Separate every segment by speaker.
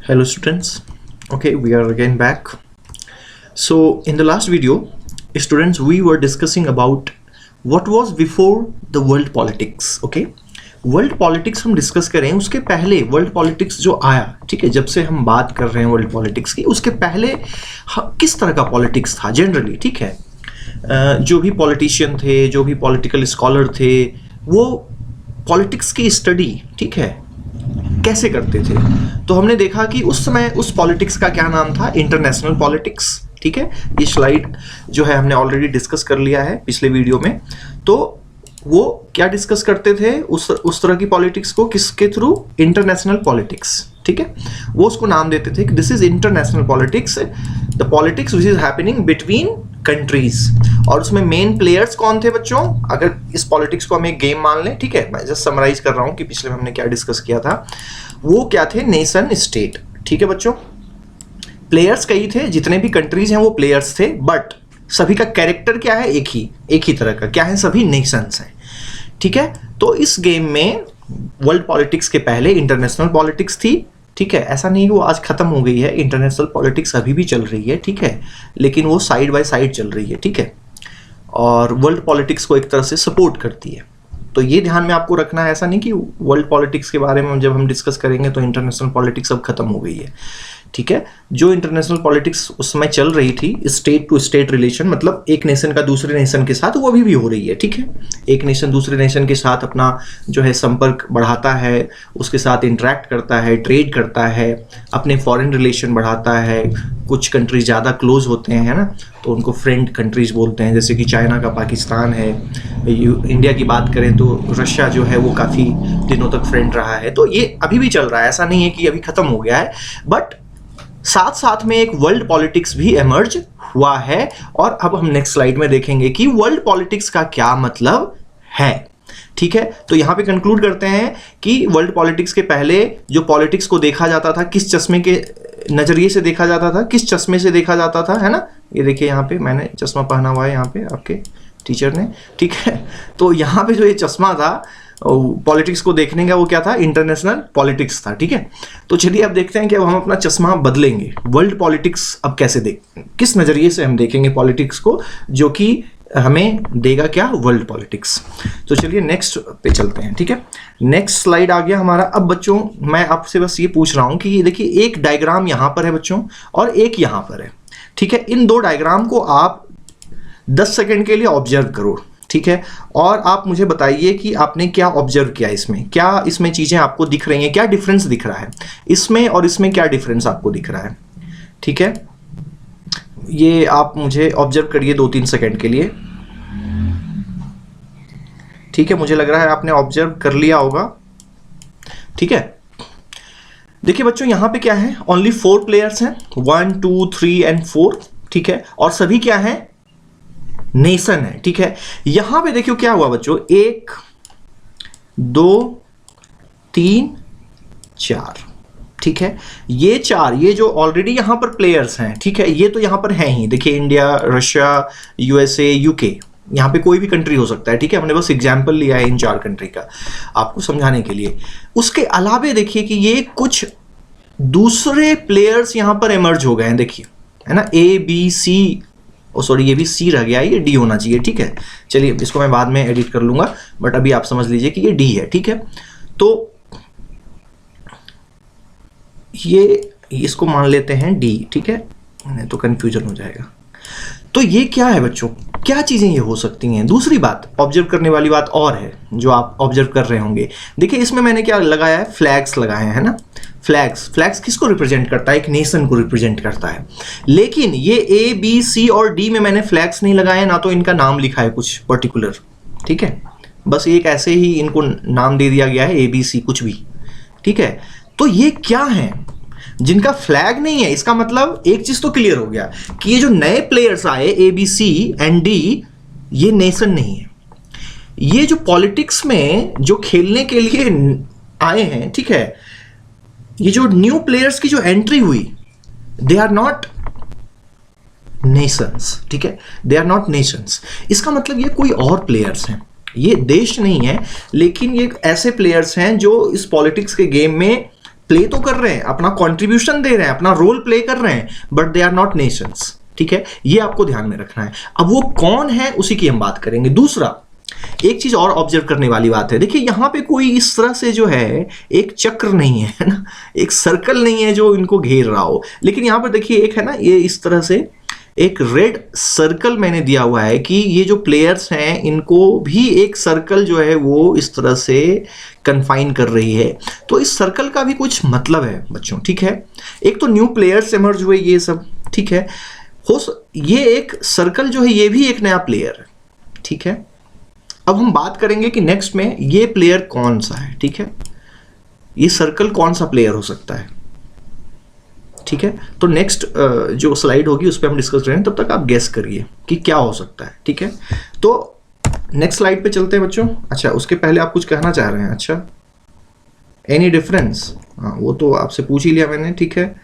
Speaker 1: Hello students. Okay, we are again back. So in the last video, students, we were discussing about what was before the world politics. Okay, world politics हम discuss करें, उसके पहले world politics जो आया, ठीक है, जब से हम बात कर रहे हैं वर्ल्ड पॉलिटिक्स की, उसके पहले किस तरह का पॉलिटिक्स था जनरली, ठीक है। जो भी पॉलिटिशियन थे, जो भी पॉलिटिकल स्कॉलर थे, वो पॉलिटिक्स की स्टडी, ठीक है, कैसे करते थे। तो हमने देखा कि उस समय उस पॉलिटिक्स का क्या नाम था, इंटरनेशनल पॉलिटिक्स, ठीक है। ये स्लाइड जो है हमने ऑलरेडी डिस्कस कर लिया है पिछले वीडियो में। तो वो क्या डिस्कस करते थे, उस तरह की पॉलिटिक्स को किसके थ्रू, इंटरनेशनल पॉलिटिक्स, ठीक है। वो उसको नाम देते थे कि this is international politics, the politics which is happening between countries. और उसमें मेन प्लेयर्स कौन थे बच्चों, अगर इस पॉलिटिक्स को हम एक गेम मान लें, ठीक है, मैं जस्ट समराइज कर रहा हूं कि पिछले में हमने क्या डिस्कस किया था। वो क्या थे, नेशन स्टेट, ठीक है बच्चों। प्लेयर्स कई थे, जितने भी कंट्रीज हैं वो प्लेयर्स थे, बट सभी का कैरेक्टर क्या है, एक ही तरह का, क्या है, सभी नेशंस हैं, ठीक है। तो इस गेम में वर्ल्ड पॉलिटिक्स के पहले इंटरनेशनल पॉलिटिक्स थी, ठीक है। ऐसा नहीं कि वो आज खत्म हो गई है, इंटरनेशनल पॉलिटिक्स अभी भी चल रही है, ठीक है, लेकिन वो साइड बाय साइड चल रही है, ठीक है, और वर्ल्ड पॉलिटिक्स को एक तरह से सपोर्ट करती है। तो ये ध्यान में आपको रखना है, ऐसा नहीं कि वर्ल्ड पॉलिटिक्स के बारे में जब हम डिस्कस करेंगे तो इंटरनेशनल पॉलिटिक्स अब खत्म हो गई है, ठीक है। जो इंटरनेशनल पॉलिटिक्स उस समय चल रही थी, स्टेट टू स्टेट रिलेशन, मतलब एक नेशन का दूसरे नेशन के साथ, वो अभी भी हो रही है, ठीक है। एक नेशन दूसरे नेशन के साथ अपना जो है संपर्क बढ़ाता है, उसके साथ इंटरेक्ट करता है, ट्रेड करता है, अपने फॉरेन रिलेशन बढ़ाता है। कुछ कंट्रीज ज़्यादा क्लोज होते हैं, है ना, तो उनको फ्रेंड कंट्रीज बोलते हैं, जैसे कि चाइना का पाकिस्तान है। इंडिया की बात करें तो रशिया जो है वो काफ़ी दिनों तक फ्रेंड रहा है। तो ये अभी भी चल रहा है, ऐसा नहीं है कि अभी ख़त्म हो गया है, बट साथ साथ में एक वर्ल्ड पॉलिटिक्स भी एमर्ज हुआ है। और अब हम नेक्स्ट स्लाइड में देखेंगे कि वर्ल्ड पॉलिटिक्स का क्या मतलब है, ठीक है। तो यहां पे कंक्लूड करते हैं कि वर्ल्ड पॉलिटिक्स के पहले जो पॉलिटिक्स को देखा जाता था, किस चश्मे के नजरिए से देखा जाता था, किस चश्मे से देखा जाता था, है ना। ये देखिए यहाँ पे मैंने चश्मा पहना हुआ है, यहाँ पे आपके टीचर ने, ठीक है। तो यहाँ पे जो ये चश्मा था पॉलिटिक्स को देखने का, वो क्या था, इंटरनेशनल पॉलिटिक्स था, ठीक है। तो चलिए अब देखते हैं कि अब हम अपना चश्मा बदलेंगे, वर्ल्ड पॉलिटिक्स अब कैसे किस नज़रिए से हम देखेंगे पॉलिटिक्स को, जो कि हमें देगा क्या, वर्ल्ड पॉलिटिक्स। तो चलिए नेक्स्ट पे चलते हैं, ठीक है। नेक्स्ट स्लाइड आ गया हमारा। अब बच्चों मैं आपसे बस ये पूछ रहा हूँ कि ये देखिए एक डायग्राम यहाँ पर है बच्चों, और एक यहाँ पर है, ठीक है। इन दो डायग्राम को आप 10 सेकेंड के लिए ऑब्जर्व करो, ठीक है, और आप मुझे बताइए कि आपने क्या ऑब्जर्व किया, इसमें क्या, इसमें चीज़ें आपको दिख रही हैं, क्या डिफरेंस दिख रहा है इसमें और इसमें, क्या डिफरेंस आपको दिख रहा है, ठीक है। ये आप मुझे ऑब्जर्व करिए 2-3 सेकेंड के लिए, ठीक है। मुझे लग रहा है आपने ऑब्जर्व कर लिया होगा, ठीक है। देखिए बच्चों यहाँ पे क्या है, ओनली 4 प्लेयर्स हैं, 1 2 3 एंड 4, ठीक है, और सभी क्या है, नेशन है, ठीक है। यहां पे देखियो क्या हुआ बच्चों, 1 2 3 4, ठीक है। ये 4, ये जो ऑलरेडी यहां पर प्लेयर्स हैं, ठीक है, ये तो यहां पर हैं ही। देखिए इंडिया, रशिया, यूएसए, यूके, यहां पे कोई भी कंट्री हो सकता है, ठीक है। हमने बस एग्जाम्पल लिया है इन 4 कंट्री का आपको समझाने के लिए। उसके अलावे देखिए कि ये कुछ दूसरे प्लेयर्स यहां पर इमर्ज हो गए हैं, देखिए, है ना, ए बी सी, सॉरी ये भी सी रह गया, ये डी होना चाहिए, ठीक है। चलिए इसको मैं बाद में एडिट कर लूंगा, बट अभी आप समझ लीजिए कि ये डी है, ठीक है। तो ये इसको मान लेते हैं डी, ठीक है, नहीं तो कंफ्यूजन हो जाएगा। तो ये क्या है बच्चों, क्या चीजें ये हो सकती हैं। दूसरी बात, ऑब्जर्व करने वाली बात और है जो आप ऑब्जर्व कर रहे होंगे। देखिए इसमें मैंने क्या लगाया है, फ्लैग्स लगाए हैं, है ना। फ्लैग्स किसको रिप्रेजेंट करता है, एक नेशन को रिप्रेजेंट करता है। लेकिन ये ए बी सी और डी में मैंने फ्लैग्स नहीं लगाए, ना तो इनका नाम लिखा है कुछ पर्टिकुलर, ठीक है, बस एक ऐसे ही इनको नाम दे दिया गया है, ए बी सी कुछ भी, ठीक है। तो ये क्या है जिनका फ्लैग नहीं है, इसका मतलब एक चीज तो क्लियर हो गया कि ये जो नए प्लेयर्स आए, A B C and D, ये नेशन नहीं है। ये जो पॉलिटिक्स में जो खेलने के लिए आए हैं, ठीक है, ये जो न्यू प्लेयर्स की जो एंट्री हुई, दे आर नॉट नेशंस, ठीक है, दे आर नॉट नेशंस। इसका मतलब ये कोई और प्लेयर्स हैं, ये देश नहीं है, लेकिन ये ऐसे प्लेयर्स हैं जो इस पॉलिटिक्स के गेम में प्ले तो कर रहे हैं, अपना कंट्रीब्यूशन दे रहे हैं, अपना रोल प्ले कर रहे हैं, but they are not nations. ठीक है, ये आपको ध्यान में रखना है। अब वो कौन है उसी की हम बात करेंगे। दूसरा, एक चीज और ऑब्जर्व करने वाली बात है, देखिए यहां पे कोई इस तरह से जो है एक चक्र नहीं है ना, एक सर्कल नहीं है जो इनको घेर रहा हो, लेकिन यहां पर देखिए एक है ना, ये इस तरह से एक रेड सर्कल मैंने दिया हुआ है कि ये जो प्लेयर्स हैं इनको भी एक सर्कल जो है वो इस तरह से कन्फाइन कर रही है। तो इस सर्कल का भी कुछ मतलब है बच्चों। ठीक है, एक तो न्यू प्लेयर्स इमर्ज हुए ये सब। ठीक है, ये एक सर्कल जो है ये भी एक नया प्लेयर है। ठीक है, अब हम बात करेंगे कि नेक्स्ट में ये प्लेयर कौन सा है। ठीक है, ये सर्कल कौन सा प्लेयर हो सकता है। ठीक है, तो नेक्स्ट जो स्लाइड होगी उस पर हम डिस्कस करेंगे, तब तक आप गेस करिए कि क्या हो सकता है। ठीक है, तो नेक्स्ट स्लाइड पे चलते हैं बच्चों। अच्छा, उसके पहले आप कुछ कहना चाह रहे हैं? अच्छा, एनी डिफरेंस? हाँ, वो तो आपसे पूछ ही लिया मैंने। ठीक है,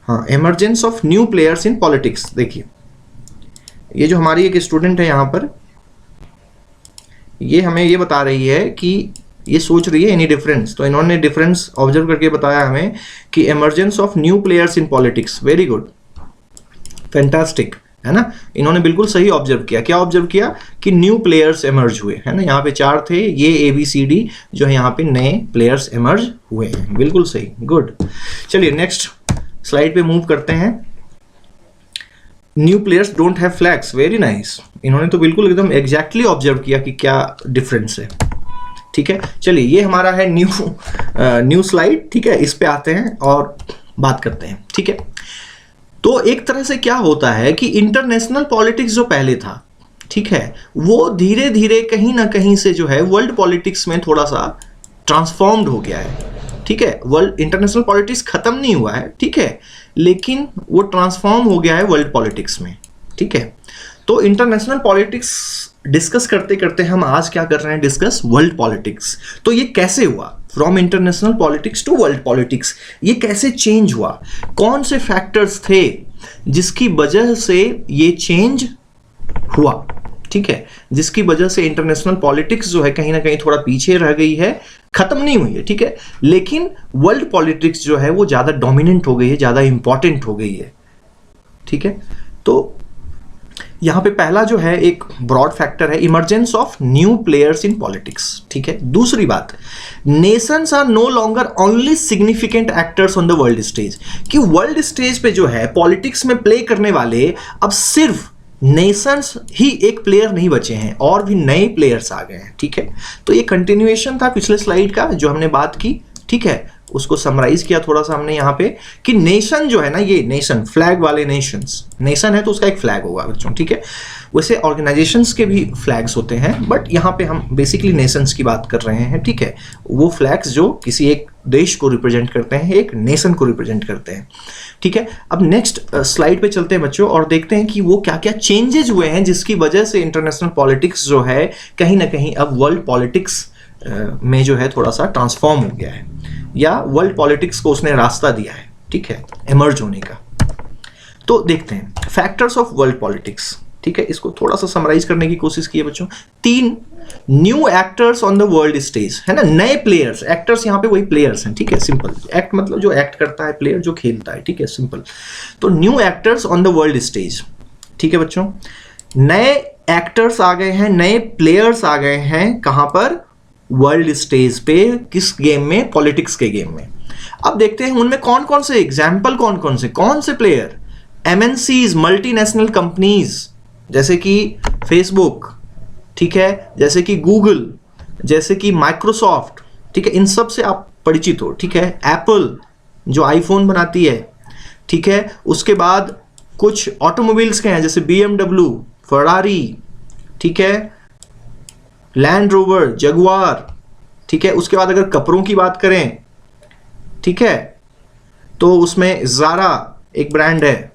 Speaker 1: हाँ, emergence of new players in politics. देखिए ये जो हमारी एक स्टूडेंट है यहाँ पर, ये हमें ये बता रही है कि ये सोच रही है एनी डिफरेंस, तो इन्होंने डिफरेंस ऑब्जर्व करके बताया हमें कि emergence of new players in politics. Very good, fantastic, है ना। इन्होंने बिल्कुल सही ऑब्जर्व किया। क्या ऑब्जर्व किया? कि न्यू प्लेयर्स एमर्ज हुए, है ना। यहाँ पे 4 थे, ये ABCD जो है यहाँ पे नए प्लेयर्स एमर्ज हुए हैं। बिल्कुल सही, गुड। चलिए नेक्स्ट स्लाइड पे मूव करते हैं। New players don't have flags. Very nice, इन्होंने तो बिल्कुल एकदम एग्जैक्टली ऑब्जर्व किया कि क्या डिफरेंस है। ठीक है, चलिए ये हमारा है न्यू स्लाइड। ठीक है, इस पे आते हैं और बात करते हैं। ठीक है, तो एक तरह से क्या होता है कि इंटरनेशनल पॉलिटिक्स जो पहले था, ठीक है, वो धीरे धीरे कहीं ना कहीं से जो है वर्ल्ड पॉलिटिक्स में थोड़ा सा ट्रांसफॉर्म्ड हो गया है। ठीक है, वर्ल्ड इंटरनेशनल पॉलिटिक्स खत्म नहीं हुआ है, ठीक है, लेकिन वो ट्रांसफॉर्म हो गया है वर्ल्ड पॉलिटिक्स में। ठीक है, तो इंटरनेशनल पॉलिटिक्स डिस्कस करते करते हम आज क्या कर रहे हैं? Discuss world politics. तो ये कैसे हुआ? From international politics to world politics, ये कैसे चेंज हुआ? कौन से फैक्टर्स थे जिसकी वजह से ये चेंज हुआ? ठीक है, जिसकी वजह से इंटरनेशनल पॉलिटिक्स जो है कहीं ना कहीं थोड़ा पीछे रह गई है, खत्म नहीं हुई है। ठीक है, लेकिन वर्ल्ड पॉलिटिक्स जो है वो ज्यादा डोमिनेंट हो गई है, ज्यादा इंपॉर्टेंट हो गई है। ठीक है, तो यहां पे पहला जो है एक ब्रॉड फैक्टर है emergence of new players in politics. ठीक है, दूसरी बात, nations are no longer only significant actors on the world stage, कि वर्ल्ड स्टेज पे जो है पॉलिटिक्स में प्ले करने वाले अब सिर्फ नेशंस ही एक प्लेयर नहीं बचे हैं, और भी नए प्लेयर्स आ गए हैं। ठीक है, तो ये कंटिन्यूएशन था पिछले स्लाइड का जो हमने बात की। ठीक है, उसको समराइज किया थोड़ा सा हमने यहाँ पे कि नेशन जो है ना, ये नेशन फ्लैग वाले नेशंस, नेशन है तो उसका एक फ्लैग होगा बच्चों। ठीक है, वैसे ऑर्गेनाइजेशंस के भी फ्लैग्स होते हैं, बट यहाँ पे हम बेसिकली नेशंस की बात कर रहे हैं। ठीक है, वो फ्लैग्स जो किसी एक देश को रिप्रेजेंट करते हैं, एक नेशन को रिप्रेजेंट करते हैं। ठीक है, अब नेक्स्ट स्लाइड पे चलते हैं बच्चों और देखते हैं कि वो क्या क्या चेंजेस हुए हैं जिसकी वजह से इंटरनेशनल पॉलिटिक्स जो है कहीं ना कहीं अब वर्ल्ड पॉलिटिक्स में जो है थोड़ा सा ट्रांसफॉर्म हो गया है, या वर्ल्ड पॉलिटिक्स को उसने रास्ता दिया है। ठीक है, इमर्ज होने का। तो देखते हैं फैक्टर्स ऑफ वर्ल्ड पॉलिटिक्स। ठीक है, इसको थोड़ा सा समराइज करने की कोशिश की है बच्चों। 3 new actors on the world stage, है ना, नए प्लेयर्स। एक्टर्स यहाँ पे वही प्लेयर्स हैं। ठीक है, सिंपल। एक्ट मतलब जो एक्ट करता है, प्लेयर जो खेलता है। ठीक है, सिंपल। तो new actors on the world stage. ठीक है बच्चों, नए एक्टर्स आ गए हैं, नए प्लेयर्स आ गए हैं। कहां पर? वर्ल्ड स्टेज पे। किस गेम में? पॉलिटिक्स के गेम में। अब देखते हैं उनमें कौन कौन से एग्जाम्पल, कौन से प्लेयर? MNCs, मल्टीनेशनल कंपनीज, जैसे कि फेसबुक, ठीक है, जैसे कि गूगल, जैसे कि माइक्रोसॉफ्ट। ठीक है, इन सब से आप परिचित हो। ठीक है, एप्पल जो आईफोन बनाती है। ठीक है, उसके बाद कुछ ऑटोमोबाइल्स के हैं जैसे BMW, फरारी, ठीक है, लैंड रोवर, जगुआर। ठीक है, उसके बाद अगर कपड़ों की बात करें, ठीक है, तो उसमें ज़ारा एक ब्रांड है।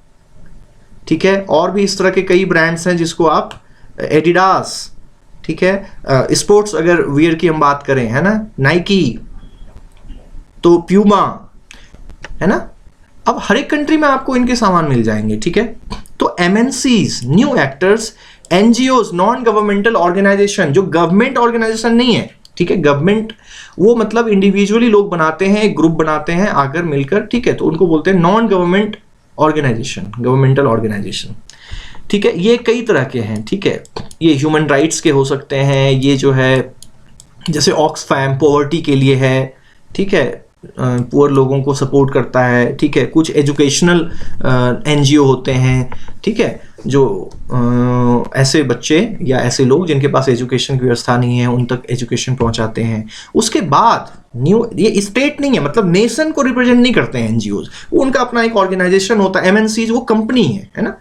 Speaker 1: ठीक है, और भी इस तरह के कई ब्रांड्स हैं जिसको आप, एडिडास, ठीक है, स्पोर्ट्स अगर वियर की हम बात करें, है ना, नाइकी, तो प्यूमा, है ना। अब हर एक कंट्री में आपको इनके सामान मिल जाएंगे। ठीक है, तो MNCs, new actors, NGOs, non governmental organisation, जो गवर्नमेंट ऑर्गेनाइजेशन नहीं है, ठीक है। गवर्नमेंट वो मतलब इंडिविजुअली लोग बनाते हैं, एक ग्रुप बनाते हैं आकर मिलकर, ठीक है, तो उनको बोलते हैं non government organisation, governmental organisation, ठीक है। ये कई तरह के हैं, ठीक है। ये ह्यूमन राइट्स के हो सकते हैं, ये जो है जैसे ऑक्सफैम पॉवर्टी के लिए है, ठीक है, पुअर लोगों को सपोर्ट करता है, ठीक है। कुछ एजुकेशनल एनजीओ होते हैं, ठीक है, जो ऐसे बच्चे या ऐसे लोग जिनके पास एजुकेशन की व्यवस्था नहीं है उन तक एजुकेशन पहुंचाते हैं। उसके बाद न्यू, ये स्टेट नहीं है, मतलब नेशन को रिप्रेजेंट नहीं करते हैं एनजीओज, उनका अपना एक ऑर्गेनाइजेशन होता है। एमएनसी वो कंपनी है ना,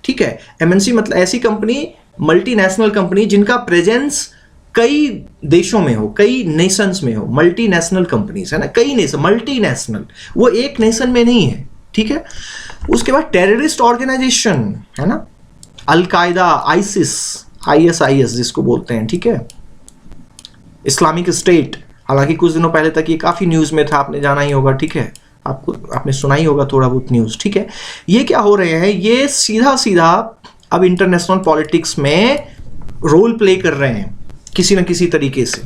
Speaker 1: ठीक है। एमएनसी मतलब ऐसी कंपनी, मल्टीनेशनल कंपनी जिनका प्रेजेंस कई देशों में हो, कई नेशंस में हो, मल्टीनेशनल कंपनीज है ना, कई नेशन, मल्टीनेशनल, वो एक नेशन में नहीं है, ठीक है। उसके बाद टेररिस्ट ऑर्गेनाइजेशन है ना, अल-कायदा, आईसिस, आईएसआईएस जिसको बोलते हैं, ठीक है, इस्लामिक स्टेट। हालांकि कुछ दिनों पहले तक ये काफी न्यूज में था, आपने जाना ही होगा, ठीक है, आपने सुना ही होगा थोड़ा बहुत न्यूज, ठीक है। ये क्या हो रहे हैं, ये सीधा सीधा अब इंटरनेशनल पॉलिटिक्स में रोल प्ले कर रहे हैं किसी न किसी तरीके से।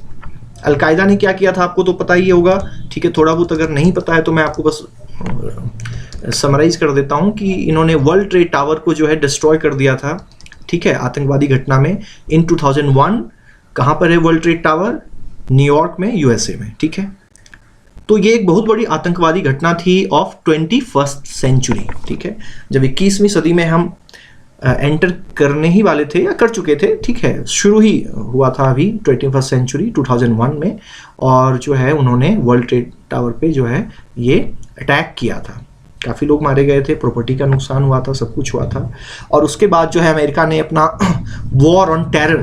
Speaker 1: अलकायदा ने क्या किया था आपको तो पता ही होगा, ठीक है। थोड़ा बहुत अगर नहीं पता है तो मैं आपको बस समराइज कर देता हूं कि इन्होंने वर्ल्ड ट्रेड टावर को जो है डिस्ट्रॉय कर दिया था, ठीक है, आतंकवादी घटना में इन 2001। कहां पर है वर्ल्ड ट्रेड टावर? न्यूयॉर्क में, यूएसए में, ठीक है। तो ये एक बहुत बड़ी आतंकवादी घटना थी ऑफ 21st सेंचुरी, ठीक है। जब 21वीं सदी में हम एंटर करने ही वाले थे या कर चुके थे, ठीक है, शुरू ही हुआ था अभी 21st सेंचुरी 2001 में, और जो है उन्होंने वर्ल्ड ट्रेड टावर पे जो है ये अटैक किया था। काफ़ी लोग मारे गए थे, प्रॉपर्टी का नुकसान हुआ था, सब कुछ हुआ था। और उसके बाद जो है अमेरिका ने अपना वॉर ऑन टेरर,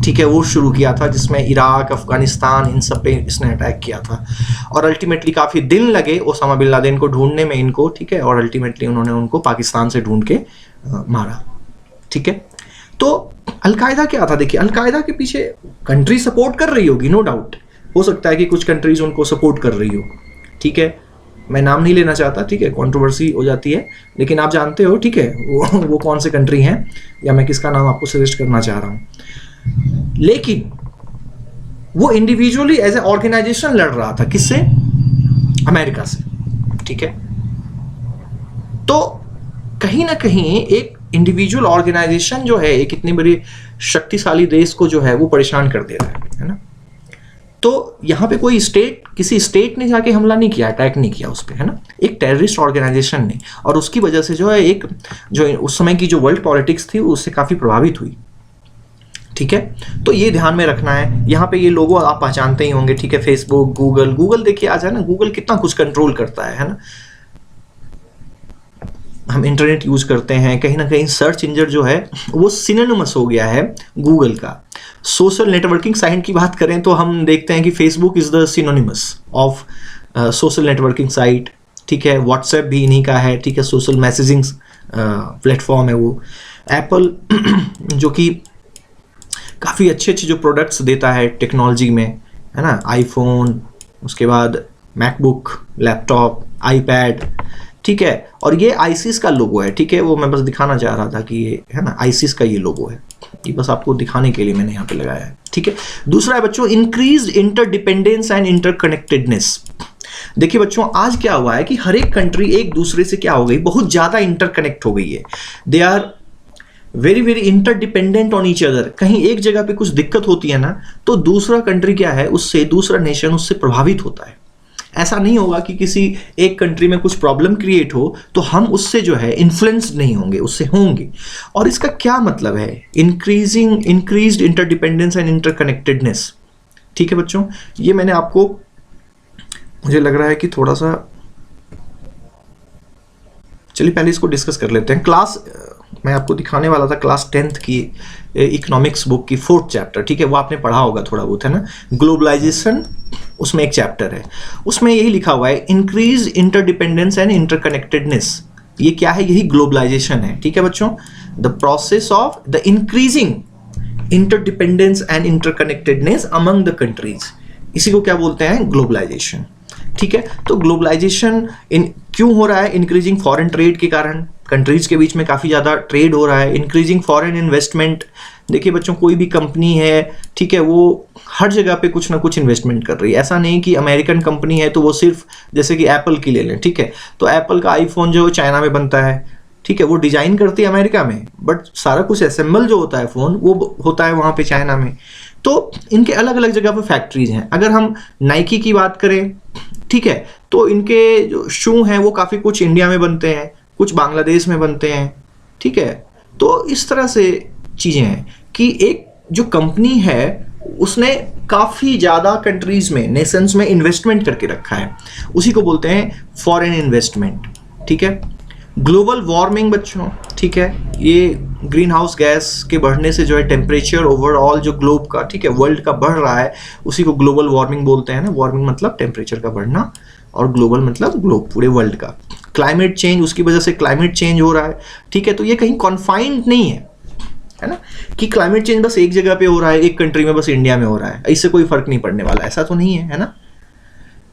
Speaker 1: ठीक है, वो शुरू किया था, जिसमें इराक, अफगानिस्तान, इन सब पे इसने अटैक किया था। और अल्टीमेटली काफ़ी दिन लगे ओसामा बिन लादेन को ढूंढने में इनको, ठीक है, और अल्टीमेटली उन्होंने उनको पाकिस्तान से ढूंढ के मारा, ठीक है। तो अलकायदा क्या था? देखिए, अलकायदा के पीछे कंट्री सपोर्ट कर रही होगी, नो डाउट, हो सकता है कि कुछ कंट्रीज उनको सपोर्ट कर रही हो, ठीक है, मैं नाम नहीं लेना चाहता, ठीक है, कंट्रोवर्सी हो जाती है, लेकिन आप जानते हो, ठीक है, वो कौन से कंट्री हैं या मैं किसका नाम आपको सजेस्ट करना चाह रहा हूं। लेकिन वो इंडिविजुअली एज ए ऑर्गेनाइजेशन लड़ रहा था, किससे? अमेरिका से, ठीक है। तो कहीं ना कहीं एक इंडिविजुअल ऑर्गेनाइजेशन जो है एक इतनी बड़ी शक्तिशाली देश को जो है वो परेशान कर दे रहा है ना। तो यहाँ पे कोई स्टेट, किसी स्टेट ने जाके हमला नहीं किया, अटैक नहीं किया उस पर, है ना, एक टेररिस्ट ऑर्गेनाइजेशन ने, और उसकी वजह से जो है एक जो उस समय की जो वर्ल्ड पॉलिटिक्स थी उससे काफ़ी प्रभावित हुई, ठीक है। तो ये ध्यान में रखना है। यहाँ पे ये लोगो आप पहचानते ही होंगे, ठीक है, फेसबुक, गूगल देखिए आज है ना, गूगल कितना कुछ कंट्रोल करता है ना। हम इंटरनेट यूज करते हैं, कहीं ना कहीं सर्च इंजन जो है वो सिनोनिमस हो गया है गूगल का। सोशल नेटवर्किंग साइट की बात करें तो हम देखते हैं कि Facebook is the synonymous of social networking site, ठीक है। व्हाट्सएप भी इन्हीं का है, ठीक है, सोशल मैसेजिंग प्लेटफॉर्म है वो। एप्पल जो कि काफ़ी अच्छे जो प्रोडक्ट्स देता है टेक्नोलॉजी में, है ना, आईफोन, उसके बाद मैकबुक, लैपटॉप, आईपैड, ठीक है। और ये आईसिस का लोगो है, ठीक है, वो मैं बस दिखाना चाह रहा था कि ये है ना, आईसिस का ये लोगो है, ये बस आपको दिखाने के लिए मैंने यहाँ पे लगाया है, ठीक है। दूसरा है बच्चों इंक्रीज्ड इंटरडिपेंडेंस एंड इंटरकनेक्टेडनेस। देखिए बच्चों, आज क्या हुआ है कि हर एक कंट्री एक दूसरे से क्या हो गई, बहुत ज़्यादा इंटरकनेक्ट हो गई है। They are very very interdependent on each other. कहीं एक जगह पे कुछ दिक्कत होती है ना, तो दूसरा कंट्री क्या है, उससे दूसरा नेशन उससे प्रभावित होता है। ऐसा नहीं होगा कि किसी एक कंट्री में कुछ प्रॉब्लम क्रिएट हो तो हम उससे जो है इन्फ्लुएंस्ड नहीं होंगे, उससे होंगे। और इसका क्या मतलब है? इंक्रीज्ड इंटरडिपेंडेंस एंड इंटरकनेक्टेडनेस, ठीक है बच्चों। ये मैंने आपको, मुझे लग रहा है कि थोड़ा सा, चलिए पहले इसको डिस्कस कर लेते हैं। क्लास मैं आपको दिखाने वाला था क्लास 10th की इकोनॉमिक्स बुक की 4th चैप्टर, ठीक है, वो आपने पढ़ा होगा थोड़ा बहुत, है ना, ग्लोबलाइजेशन, उसमें एक चैप्टर है, उसमें यही लिखा हुआ है इंक्रीज इंटरडिपेंडेंस एंड इंटरकनेक्टेडनेस। ये क्या है? यही ग्लोबलाइजेशन है, ठीक है बच्चों। The process of the increasing interdependence and interconnectedness among the countries, इसी को क्या बोलते हैं? ग्लोबलाइजेशन, ठीक है। तो ग्लोबलाइजेशन क्यों हो रहा है? इंक्रीजिंग फॉरेन ट्रेड के कारण, कंट्रीज के बीच में काफ़ी ज़्यादा ट्रेड हो रहा है, इंक्रीजिंग फॉरेन इन्वेस्टमेंट। देखिए बच्चों, कोई भी कंपनी है, ठीक है, वो हर जगह पे कुछ ना कुछ इन्वेस्टमेंट कर रही है। ऐसा नहीं कि अमेरिकन कंपनी है तो वो सिर्फ, जैसे कि एप्पल की ले लें, ठीक है, तो एप्पल का आईफोन जो चाइना में बनता है, ठीक है, वो डिजाइन करती है अमेरिका में, बट सारा कुछ असेंबल जो होता है फ़ोन वो होता है वहाँ पे चाइना में। तो इनके अलग अलग जगह पे फैक्ट्रीज हैं। अगर हम नाइकी की बात करें, ठीक है, तो इनके जो शू हैं वो काफ़ी कुछ इंडिया में बनते हैं, कुछ बांग्लादेश में बनते हैं, ठीक है। तो इस तरह से चीज़ें हैं कि एक जो कंपनी है उसने काफ़ी ज़्यादा कंट्रीज़ में, नेशंस में इन्वेस्टमेंट करके रखा है, उसी को बोलते हैं फॉरेन इन्वेस्टमेंट, ठीक है। ग्लोबल वार्मिंग बच्चों, ठीक है, ये ग्रीन हाउस गैस के बढ़ने से जो है टेम्परेचर ओवरऑल जो ग्लोब का, ठीक है, वर्ल्ड का बढ़ रहा है, उसी को ग्लोबल वार्मिंग बोलते हैं ना। वार्मिंग मतलब टेम्परेचर का बढ़ना और ग्लोबल मतलब ग्लोब, पूरे वर्ल्ड का। क्लाइमेट चेंज, उसकी वजह से क्लाइमेट चेंज हो रहा है, ठीक है। तो ये कहीं कॉन्फाइंड नहीं है ना, कि क्लाइमेट चेंज बस एक जगह पे हो रहा है, एक कंट्री में, बस इंडिया में हो रहा है, इससे कोई फर्क नहीं पड़ने वाला, ऐसा तो नहीं है ना।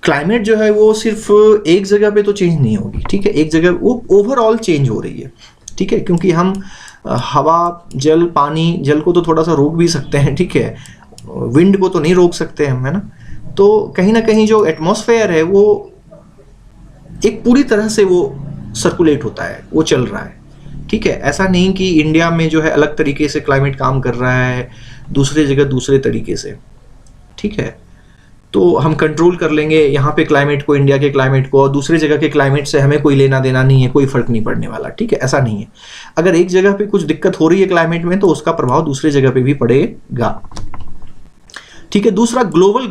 Speaker 1: क्लाइमेट जो है वो सिर्फ एक जगह पे तो चेंज नहीं होगी, ठीक है, एक जगह वो ओवरऑल चेंज हो रही है, ठीक है, क्योंकि हम हवा, जल, पानी, जल को तो थोड़ा सा रोक भी सकते हैं, ठीक है, विंड को तो नहीं रोक सकते हम, है ना। तो कहीं ना कहीं जो एटमॉस्फेयर है वो एक पूरी तरह से वो सर्कुलेट होता है, वो चल रहा है, ठीक है। ऐसा नहीं कि इंडिया में जो है अलग तरीके से क्लाइमेट काम कर रहा है, दूसरे जगह दूसरे तरीके से, ठीक है। तो हम कंट्रोल कर लेंगे यहाँ पे क्लाइमेट को, इंडिया के क्लाइमेट को, और दूसरे जगह के क्लाइमेट से हमें कोई लेना देना नहीं है, कोई फर्क नहीं पड़ने वाला, ठीक है, ऐसा नहीं है। अगर एक जगह पे कुछ दिक्कत हो रही है क्लाइमेट में तो उसका प्रभाव दूसरे जगह पे भी पड़ेगा, ठीक है। दूसरा, ग्लोबल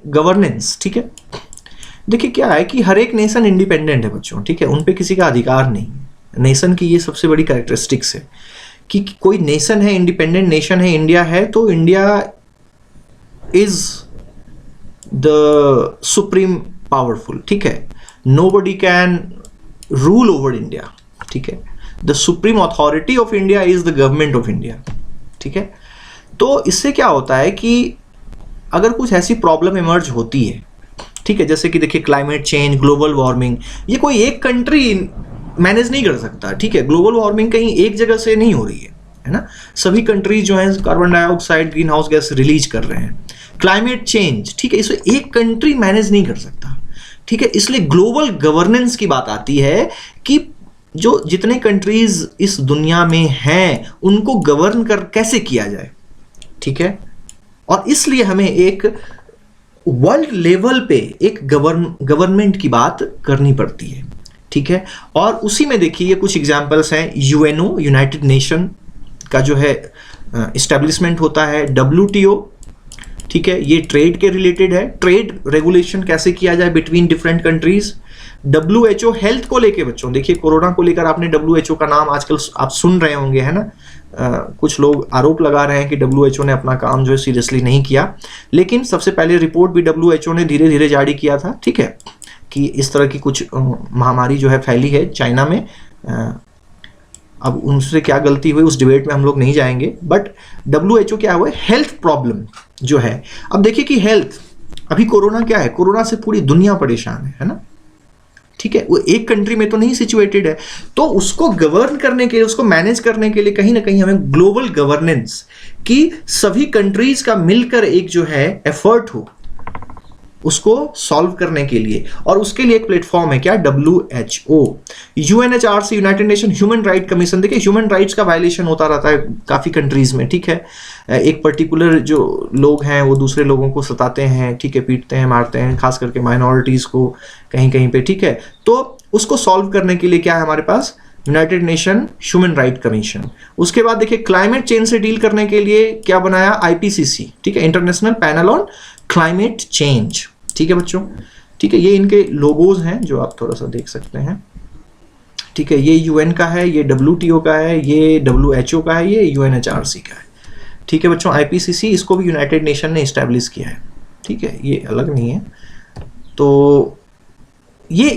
Speaker 1: गवर्नेंस, ठीक है। देखिए क्या है कि हर एक नेशन इंडिपेंडेंट है बच्चों, ठीक है, उन पे किसी का अधिकार नहीं। नेशन की ये सबसे बड़ी कैरेक्टरिस्टिक्स है कि कोई नेशन है, इंडिपेंडेंट नेशन है, इंडिया है, तो India is the supreme powerful, ठीक है। Nobody can rule over India, ठीक है। The supreme authority of India is the government of India, ठीक है। तो इससे क्या होता है कि अगर कुछ ऐसी प्रॉब्लम इमर्ज होती है, ठीक है, जैसे कि देखिए क्लाइमेट चेंज, ग्लोबल वार्मिंग, ये कोई एक कंट्री मैनेज नहीं कर सकता, ठीक है। ग्लोबल वार्मिंग कहीं एक जगह से नहीं हो रही है ना, सभी कंट्रीज जो हैं carbon dioxide, green house gas release कर रहे हैं। क्लाइमेट चेंज, ठीक है, इसे एक कंट्री मैनेज नहीं कर सकता, ठीक है। इसलिए ग्लोबल गवर्नेंस की बात आती है कि जो जितने कंट्रीज इस दुनिया में हैं उनको गवर्न कर कैसे किया जाए, ठीक है। और इसलिए हमें एक वर्ल्ड लेवल पे एक गवर्नमेंट की बात करनी पड़ती है, ठीक है। और उसी में देखिए ये कुछ एग्जांपल्स हैं। यूएनओ, यूनाइटेड नेशन का जो है इस्टेब्लिशमेंट होता है। WTO, ठीक है, ये ट्रेड के रिलेटेड है, ट्रेड रेगुलेशन कैसे किया जाए between different countries. WHO, health को लेके बच्चों, देखिए कोरोना को लेकर आपने WHO का नाम आजकल आप सुन रहे होंगे, है ना। कुछ लोग आरोप लगा रहे हैं कि WHO ने अपना काम जो है सीरियसली नहीं किया, लेकिन सबसे पहले रिपोर्ट भी WHO ने धीरे धीरे जारी किया था, ठीक है, कि इस तरह की कुछ महामारी जो है फैली है चाइना में। अब उनसे क्या गलती हुई उस डिबेट में हम लोग नहीं जाएंगे, बट WHO क्या हुआ, हेल्थ प्रॉब्लम जो है। अब देखिए कि हेल्थ, अभी कोरोना क्या है, कोरोना से पूरी दुनिया परेशान है ना, ठीक है। वो एक कंट्री में तो नहीं सिचुएटेड है, तो उसको गवर्न करने के लिए, उसको मैनेज करने के लिए कहीं ना कहीं हमें ग्लोबल गवर्नेंस की सभी कंट्रीज का मिलकर एक जो है एफर्ट हो उसको सॉल्व करने के लिए, और उसके लिए एक प्लेटफॉर्म है क्या, WHO। UNHRC, United Nation human right commission, देखिए ह्यूमन राइट्स का वायलेशन होता रहता है काफ़ी कंट्रीज में, ठीक है। एक पर्टिकुलर जो लोग हैं वो दूसरे लोगों को सताते हैं, ठीक है, पीटते हैं, मारते हैं, खास करके माइनॉरिटीज़ को कहीं कहीं पे, ठीक है। तो उसको सॉल्व करने के लिए क्या है हमारे पास, United Nation human right commission. उसके बाद देखिए क्लाइमेट चेंज से डील करने के लिए क्या बनाया, IPCC, ठीक है, international panel on climate change, ठीक है बच्चों, ठीक है। ये इनके लोगोज हैं जो आप थोड़ा सा देख सकते हैं, ठीक है। ये UN का है, ये WTO का है, ये WHO का है, ये UNHRC का है, ठीक है बच्चों। IPCC, इसको भी यूनाइटेड नेशन ने इस्टेब्लिश किया है, ठीक है, ये अलग नहीं है। तो ये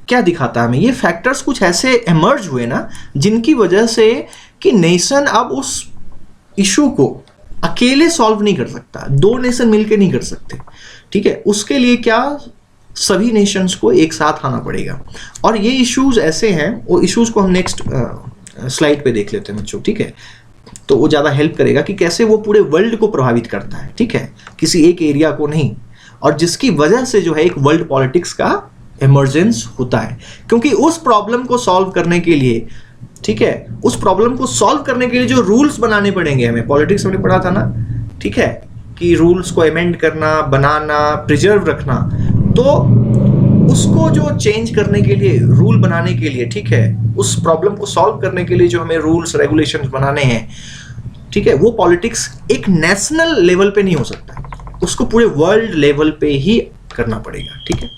Speaker 1: क्या दिखाता है हमें, ये फैक्टर्स कुछ ऐसे एमर्ज हुए ना जिनकी वजह से कि नेशन अब उस इशू को अकेले सॉल्व नहीं कर सकता, दो नेशन मिलकर नहीं कर सकते, ठीक है। उसके लिए क्या सभी नेशंस को एक साथ आना पड़ेगा। और ये इश्यूज ऐसे हैं, वो इश्यूज को हम नेक्स्ट स्लाइड पे देख लेते हैं बच्चों, ठीक है। तो वो ज़्यादा हेल्प करेगा कि कैसे वो पूरे वर्ल्ड को प्रभावित करता है, ठीक है, किसी एक एरिया को नहीं, और जिसकी वजह से जो है एक वर्ल्ड पॉलिटिक्स का इमर्जेंस होता है। क्योंकि उस प्रॉब्लम को सॉल्व करने के लिए, ठीक है, उस प्रॉब्लम को सॉल्व करने के लिए जो रूल्स बनाने पड़ेंगे, हमें पॉलिटिक्स हमने पढ़ा था ना, ठीक है, कि रूल्स को अमेंड करना, बनाना, प्रिजर्व रखना, तो उसको जो चेंज करने के लिए, रूल बनाने के लिए, ठीक है, उस प्रॉब्लम को सॉल्व करने के लिए जो हमें रूल्स रेगुलेशंस बनाने हैं, ठीक है, वो पॉलिटिक्स एक नेशनल लेवल पे नहीं हो सकता, उसको पूरे वर्ल्ड लेवल पे ही करना पड़ेगा, ठीक है।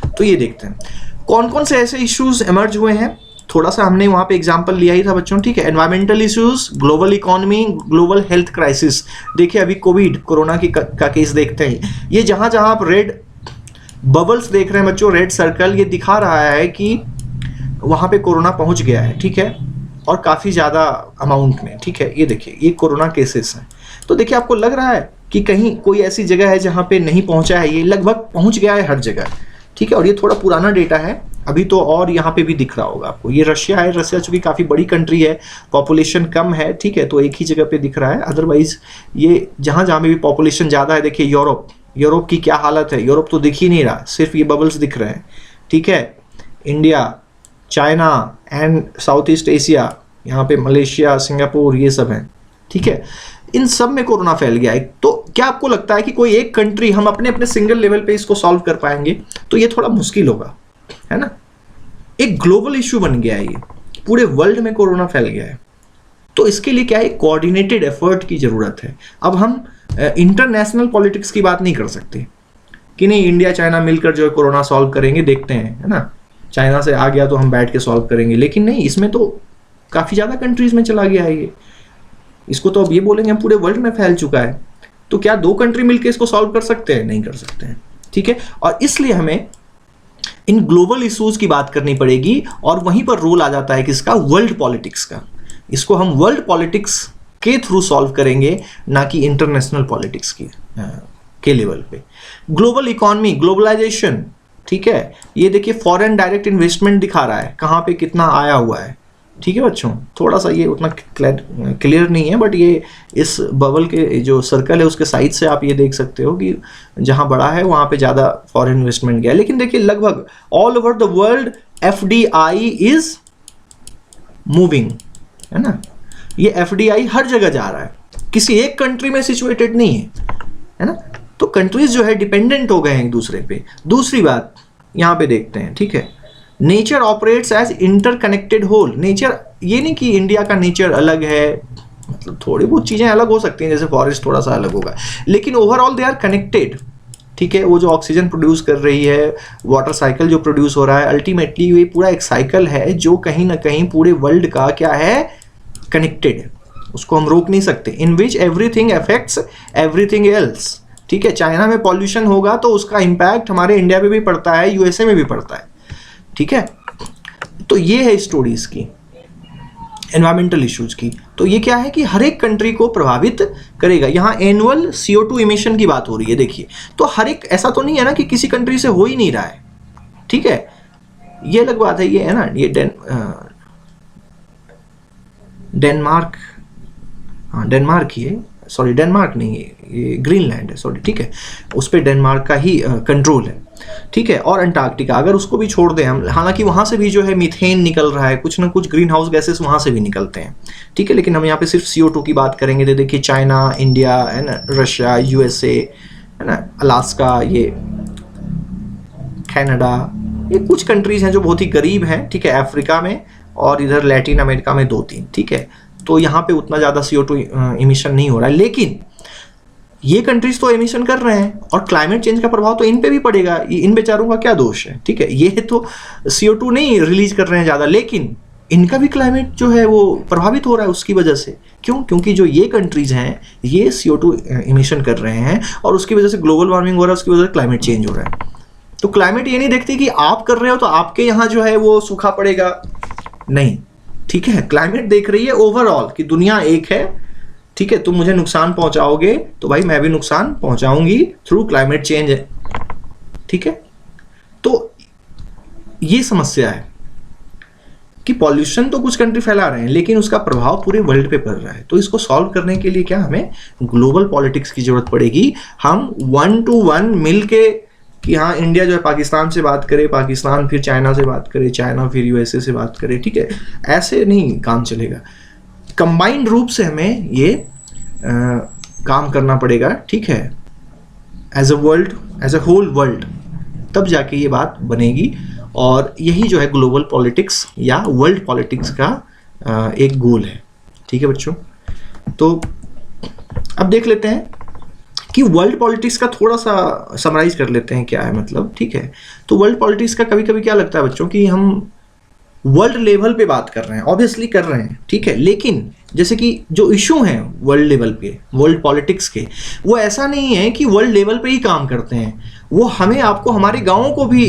Speaker 1: तो ये देखते हैं कौन कौन से ऐसे इश्यूज इमर्ज हुए हैं। थोड़ा सा हमने वहां पे एग्जांपल लिया ही था बच्चों, ठीक है। Environmental issues, global economy, global health crisis. देखिए अभी कोरोना का केस देखते हैं, ये जहां जहां आप रेड बबल्स देख रहे हैं बच्चों, रेड सर्कल, ये दिखा रहा है कि वहां पे कोरोना पहुंच गया है, ठीक है, और काफी ज्यादा अमाउंट में, ठीक है। ये देखिए ये कोरोना केसेस हैं। तो देखिए आपको लग रहा है कि कहीं कोई ऐसी जगह है जहां पे नहीं पहुंचा है, ये लगभग पहुंच गया है हर जगह, ठीक है। और ये थोड़ा पुराना डेटा है अभी तो, और यहाँ पे भी दिख रहा होगा आपको, ये रशिया है, रशिया चूंकि काफ़ी बड़ी कंट्री है, पॉपुलेशन कम है, ठीक है, तो एक ही जगह पे दिख रहा है। अदरवाइज ये जहाँ जहाँ पे भी पॉपुलेशन ज़्यादा है, देखिए यूरोप की क्या हालत है, यूरोप तो दिख ही नहीं रहा, सिर्फ ये बबल्स दिख रहे हैं, ठीक है। India, China and south east Asia, यहाँ पे मलेशिया, सिंगापुर, ये सब हैं, ठीक है। इन सब में कोरोना फैल गया है। तो क्या आपको लगता है कि कोई एक कंट्री हम अपने अपने सिंगल लेवल पे इसको सॉल्व कर पाएंगे? तो ये थोड़ा मुश्किल होगा, है ना। एक ग्लोबल इश्यू बन गया है, ये पूरे वर्ल्ड में कोरोना फैल गया है। तो इसके लिए क्या है, कोऑर्डिनेटेड एफर्ट की जरूरत है। अब हम इंटरनेशनल पॉलिटिक्स की बात नहीं कर सकते कि नहीं इंडिया चाइना मिलकर जो है कोरोना सॉल्व करेंगे, देखते हैं, है ना, चाइना से आ गया तो हम बैठ के सॉल्व करेंगे। लेकिन नहीं, इसमें तो काफी ज्यादा कंट्रीज में चला गया है ये। इसको तो अब ये बोलेंगे हम पूरे वर्ल्ड में फैल चुका है। तो क्या 2 कंट्री मिलकर इसको सॉल्व कर सकते हैं? नहीं कर सकते हैं, ठीक है। और इसलिए हमें इन ग्लोबल इश्यूज की बात करनी पड़ेगी, और वहीं पर रोल आ जाता है किसका, वर्ल्ड पॉलिटिक्स का। इसको हम वर्ल्ड पॉलिटिक्स के थ्रू सॉल्व करेंगे, ना कि इंटरनेशनल पॉलिटिक्स के लेवल पे। ग्लोबल इकोनॉमी, ग्लोबलाइजेशन, ठीक है, ये देखिए फॉरेन डायरेक्ट इन्वेस्टमेंट दिखा रहा है, कहाँ पे कितना आया हुआ है, ठीक है बच्चों। थोड़ा सा ये उतना क्लियर नहीं है, बट ये इस बबल के जो सर्कल है उसके साइड से आप ये देख सकते हो कि जहां बड़ा है वहां पे ज़्यादा फॉरेन इन्वेस्टमेंट गया। लेकिन देखिए लगभग all over the world FDI is moving, है ना। ये FDI हर जगह जा रहा है, किसी एक कंट्री में सिचुएटेड नहीं है ना। तो कंट्रीज जो है डिपेंडेंट हो गए हैं एक दूसरे पे। दूसरी बात यहाँ पे देखते हैं, ठीक है, nature operates as interconnected whole. Nature, ये नहीं कि इंडिया का नेचर अलग है, मतलब थोड़ी बहुत चीजें अलग हो सकती हैं, जैसे फॉरेस्ट थोड़ा सा अलग होगा, लेकिन ओवरऑल दे आर कनेक्टेड, ठीक है। वो जो ऑक्सीजन प्रोड्यूस कर रही है, वाटर साइकिल जो प्रोड्यूस हो रहा है, अल्टीमेटली ये पूरा एक साइकिल है जो कहीं ना कहीं पूरे वर्ल्ड का क्या है, कनेक्टेड है। उसको हम रोक नहीं सकते। In which everything affects everything else, ठीक है। चाइना में पॉल्यूशन होगा तो उसका इंपैक्ट हमारे इंडिया में भी पड़ता है, USA में भी पड़ता है, ठीक है। तो ये है स्टोरीज की, एनवायरमेंटल इश्यूज की। तो ये क्या है कि हर एक कंट्री को प्रभावित करेगा। यहाँ एनुअल CO2 इमिशन की बात हो रही है, देखिए। तो हर एक, ऐसा तो नहीं है ना कि किसी कंट्री से हो ही नहीं रहा है, ठीक है, ये अलग बात है। ये है ना, ये डेनमार्क, हाँ डेनमार्क ही है, सॉरी डेनमार्क नहीं है, ये ग्रीनलैंड है, सॉरी, ठीक है, उस पर डेनमार्क का ही कंट्रोल है, ठीक है। और अंटार्कटिका अगर उसको भी छोड़ दें हम, हालांकि वहां से भी जो है मीथेन निकल रहा है, कुछ ना कुछ ग्रीन हाउस गैसेस वहां से भी निकलते हैं, ठीक है। लेकिन हम यहाँ पे सिर्फ CO2 की बात करेंगे। तो देखिए चाइना, इंडिया, है ना, रशिया, USA, है ना, अलास्का, ये कनाडा, ये कुछ कंट्रीज हैं जो बहुत ही गरीब हैं, ठीक है, अफ्रीका में, और इधर लैटिन अमेरिका में 2-3, ठीक है। तो यहाँ पे उतना ज़्यादा CO2 इमिशन नहीं हो रहा है, लेकिन ये कंट्रीज तो एमिशन कर रहे हैं, और क्लाइमेट चेंज का प्रभाव तो इन पे भी पड़ेगा। इन बेचारों का क्या दोष है, ठीक है। ये तो CO2 नहीं रिलीज कर रहे हैं ज़्यादा, लेकिन इनका भी क्लाइमेट जो है वो प्रभावित हो रहा है उसकी वजह से। क्यों? क्योंकि जो ये कंट्रीज हैं ये CO2 इमिशन कर रहे हैं, और उसकी वजह से ग्लोबल वार्मिंग हो रहा है, उसकी वजह से क्लाइमेट चेंज हो रहा है। तो क्लाइमेट ये नहीं देखती कि आप कर रहे हो तो आपके यहाँ जो है वो सूखा पड़ेगा, नहीं, ठीक है। क्लाइमेट देख रही है ओवरऑल कि दुनिया एक है, ठीक है। तुम मुझे नुकसान पहुंचाओगे तो भाई मैं भी नुकसान पहुंचाऊंगी थ्रू क्लाइमेट चेंज है, ठीक है। तो ये समस्या है कि पॉल्यूशन तो कुछ कंट्री फैला रहे हैं लेकिन उसका प्रभाव पूरे वर्ल्ड पे पड़ रहा है। तो इसको सॉल्व करने के लिए क्या हमें ग्लोबल पॉलिटिक्स की जरूरत पड़ेगी। हम 1 to 1 मिल के कि हाँ इंडिया जो है पाकिस्तान से बात करे, पाकिस्तान फिर चाइना से बात करे, चाइना फिर यूएसए से बात करे, ठीक है, ऐसे नहीं काम चलेगा। कंबाइंड रूप से हमें ये काम करना पड़ेगा, ठीक है, as a world, as a whole world, तब जाके ये बात बनेगी। और यही जो है ग्लोबल पॉलिटिक्स या वर्ल्ड पॉलिटिक्स का एक गोल है, ठीक है बच्चों। तो अब देख लेते हैं कि वर्ल्ड पॉलिटिक्स का थोड़ा सा समराइज कर लेते हैं क्या है मतलब, ठीक है। तो वर्ल्ड पॉलिटिक्स का कभी कभी क्या लगता है बच्चों कि हम वर्ल्ड लेवल पे बात कर रहे हैं, ऑब्वियसली कर रहे हैं, ठीक है, लेकिन जैसे कि जो इशू हैं वर्ल्ड लेवल पे वर्ल्ड पॉलिटिक्स के, वो ऐसा नहीं है कि वर्ल्ड लेवल पे ही काम करते हैं, वो हमें आपको हमारे गाँवों को भी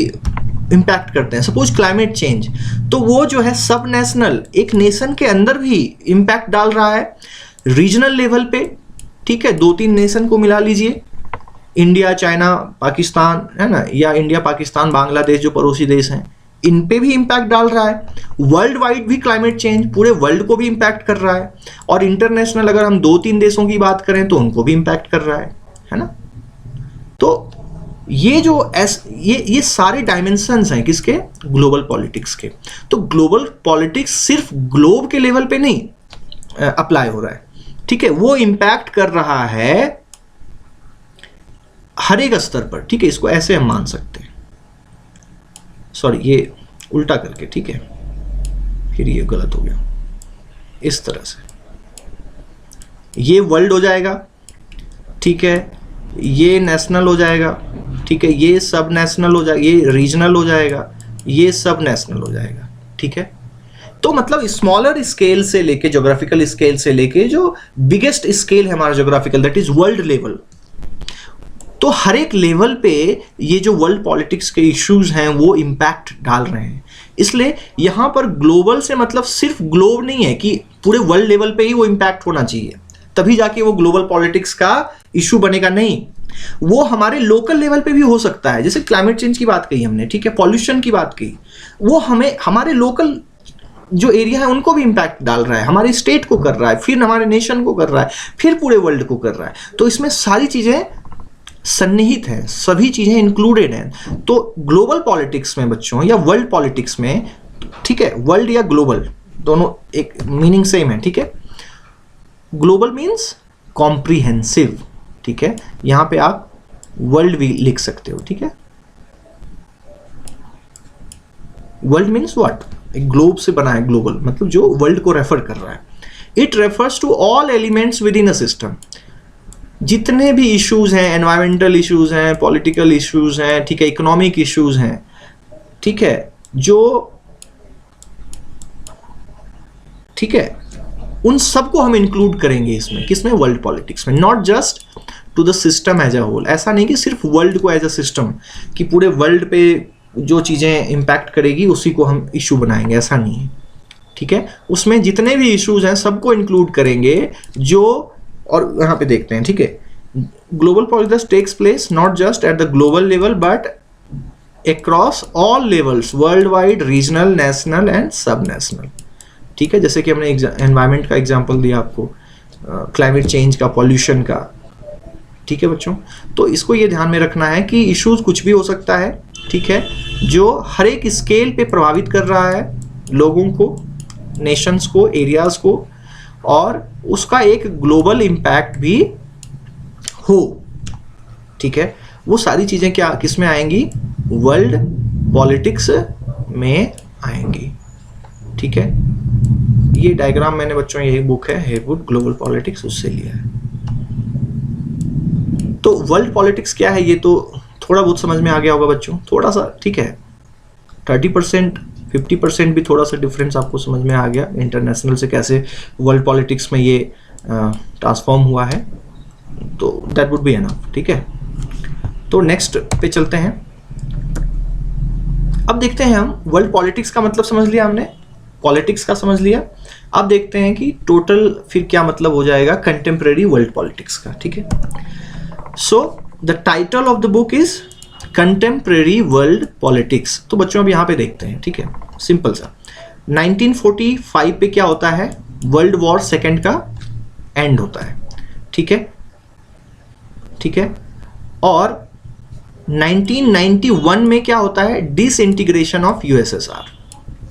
Speaker 1: इम्पैक्ट करते हैं। सपोज क्लाइमेट चेंज, तो वो जो है सब नेशनल, एक नेशन के अंदर भी इम्पैक्ट डाल रहा है, रीजनल लेवल पे, ठीक है, 2-3 नेशन को मिला लीजिए, इंडिया, चाइना, पाकिस्तान, है ना, या इंडिया, पाकिस्तान, बांग्लादेश जो पड़ोसी देश हैं, इन पे भी इम्पैक्ट डाल रहा है। वर्ल्ड वाइड भी क्लाइमेट चेंज पूरे वर्ल्ड को भी इम्पैक्ट कर रहा है। और इंटरनेशनल अगर हम 2-3 देशों की बात करें तो उनको भी इम्पैक्ट कर रहा है ना। तो ये जो ये सारे डायमेंशंस हैं किसके, ग्लोबल पॉलिटिक्स के। तो ग्लोबल पॉलिटिक्स सिर्फ ग्लोब के लेवल पे नहीं अप्लाई हो रहा है, ठीक है, वो इम्पैक्ट कर रहा है हर एक स्तर पर, ठीक है। इसको ऐसे हम मान सकते हैं, सॉरी ये उल्टा करके, ठीक है, फिर ये गलत हो गया, इस तरह से ये वर्ल्ड हो जाएगा, ठीक है, ये नेशनल हो जाएगा, ठीक है, ये सब नेशनल हो जाएगा, ये रीजनल हो जाएगा, ये सब नेशनल हो जाएगा, ठीक है। तो मतलब स्मॉलर स्केल से लेके, ज्योग्राफिकल स्केल से लेके जो बिगेस्ट स्केल है हमारा geographical, that is world level. तो हर एक लेवल पे ये जो वर्ल्ड पॉलिटिक्स के इश्यूज हैं वो इम्पैक्ट डाल रहे हैं। इसलिए यहां पर ग्लोबल से मतलब सिर्फ ग्लोब नहीं है कि पूरे वर्ल्ड लेवल पे ही वो इम्पैक्ट होना चाहिए तभी जाके वो ग्लोबल पॉलिटिक्स का इशू बनेगा, नहीं, वो हमारे लोकल लेवल पे भी हो सकता है। जैसे क्लाइमेट चेंज की बात कही हमने, ठीक है, पॉल्यूशन की बात कही, वो हमें हमारे लोकल जो एरिया है उनको भी इम्पैक्ट डाल रहा है, हमारे स्टेट को कर रहा है, फिर हमारे नेशन को कर रहा है, फिर पूरे वर्ल्ड को कर रहा है। तो इसमें सारी चीजें सन्निहित हैं, सभी चीजें इंक्लूडेड हैं। तो ग्लोबल पॉलिटिक्स में बच्चों या वर्ल्ड पॉलिटिक्स में, ठीक है, वर्ल्ड या ग्लोबल दोनों एक मीनिंग सेम है, ठीक है। ग्लोबल मीन्स कॉम्प्रिहेंसिव, ठीक है, यहां पे आप वर्ल्ड भी लिख सकते हो, ठीक है। वर्ल्ड मीन्स व्हाट, एक ग्लोब से बना है, ग्लोबल मतलब जो वर्ल्ड को रेफर कर रहा है। It refers to all elements within a system. जितने भी इश्यूज हैं, एनवायरमेंटल इश्यूज हैं, पॉलिटिकल इश्यूज हैं, ठीक है, इकोनॉमिक इश्यूज हैं, ठीक है, जो, ठीक है, उन सबको हम इंक्लूड करेंगे इसमें, किसमें, वर्ल्ड पॉलिटिक्स में। Not just to the system as a whole, ऐसा नहीं कि सिर्फ वर्ल्ड को एज अ सिस्टम, कि पूरे वर्ल्ड पे जो चीजें इंपैक्ट करेगी उसी को हम इशू बनाएंगे, ऐसा नहीं है, ठीक है। उसमें जितने भी इश्यूज हैं सबको इंक्लूड करेंगे जो, और यहाँ पे देखते हैं, ठीक है, global politics takes place not just at the global level but across all levels, worldwide, regional, national and subnational, ठीक है। जैसे कि हमने एनवायरमेंट का एग्जांपल दिया आपको, क्लाइमेट चेंज का, पॉल्यूशन का, ठीक है बच्चों। तो इसको ये ध्यान में रखना है कि इश्यूज कुछ भी हो सकता है, ठीक है, जो हर एक स्केल पे प्रभावित कर रहा है लोगों को, नेशंस को, एरियाज को, और उसका एक ग्लोबल इम्पैक्ट भी हो, ठीक है। वो सारी चीजें क्या किस में आएंगी, वर्ल्ड पॉलिटिक्स में आएंगी, ठीक है। ये डायग्राम मैंने बच्चों, यही बुक है हेवुड ग्लोबल पॉलिटिक्स, उससे लिया है। तो वर्ल्ड पॉलिटिक्स क्या है ये तो थोड़ा बहुत समझ में आ गया होगा बच्चों, थोड़ा सा, ठीक है, 30% 50% भी थोड़ा सा डिफरेंस आपको समझ में आ गया, इंटरनेशनल से कैसे वर्ल्ड पॉलिटिक्स में ये ट्रांसफॉर्म हुआ है, तो दैट वुड बी एनफ, ठीक है। तो नेक्स्ट पे चलते हैं। अब देखते हैं हम, वर्ल्ड पॉलिटिक्स का मतलब समझ लिया हमने, पॉलिटिक्स का समझ लिया। अब देखते हैं कि टोटल फिर क्या मतलब हो जाएगा कंटेम्प्रेरी वर्ल्ड पॉलिटिक्स का, ठीक है। So the title of the book is contemporary world politics. तो बच्चों अब यहाँ पे देखते हैं, ठीक है, सिंपल सा। 1945 पे क्या होता है, वर्ल्ड वॉर सेकेंड का एंड होता है, ठीक है, ठीक है। और 1991 में क्या होता है, डिसइंटीग्रेशन ऑफ यूएसएसआर,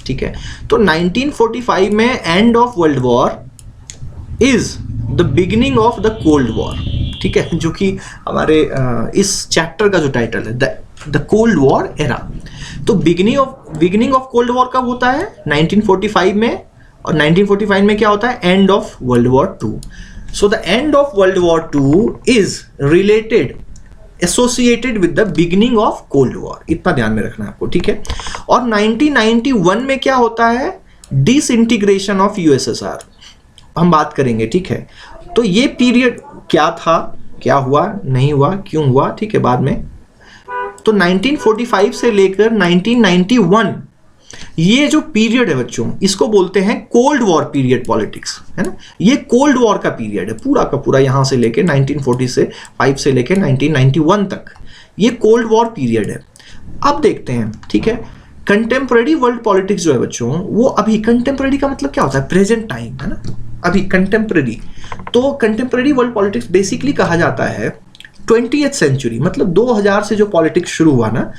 Speaker 1: ठीक है। तो 1945 में end of world war is the beginning of the cold war, ठीक है, जो कि हमारे इस चैप्टर का जो टाइटल है द कोल्ड वॉर एरा। तो बिगिनिंग ऑफ कोल्ड वॉर कब होता है, 1945 में, और 1945 में क्या होता है, end of world war 2। So the end of world war 2 is related, associated with the beginning of cold war, इतना ध्यान में रखना है आपको, ठीक है। और 1991 में क्या होता है, डिसइंटीग्रेशन ऑफ यूएसएसआर, हम बात करेंगे, ठीक है। तो ये पीरियड क्या था, क्या हुआ, नहीं हुआ, क्यों हुआ, ठीक है, बाद में। तो 1945 से लेकर 1991 ये जो पीरियड है बच्चों, इसको बोलते हैं कोल्ड वॉर पीरियड पॉलिटिक्स, है ना। ये कोल्ड वॉर का पीरियड है पूरा का पूरा, यहां से लेकर 1945 से लेकर 1991 तक, ये कोल्ड वॉर पीरियड है। अब देखते हैं, ठीक है, कंटेम्प्रेरी वर्ल्ड पॉलिटिक्स जो है बच्चों, वो अभी, कंटेम्प्रेरी का मतलब क्या होता है, प्रेजेंट टाइम, है ना, अभी कंटेम्प्रेरी। तो कंटेम्प्रेरी वर्ल्ड पॉलिटिक्स बेसिकली कहा जाता है 20th सेंचुरी, मतलब 2000 से जो पॉलिटिक्स शुरू हुआ ना,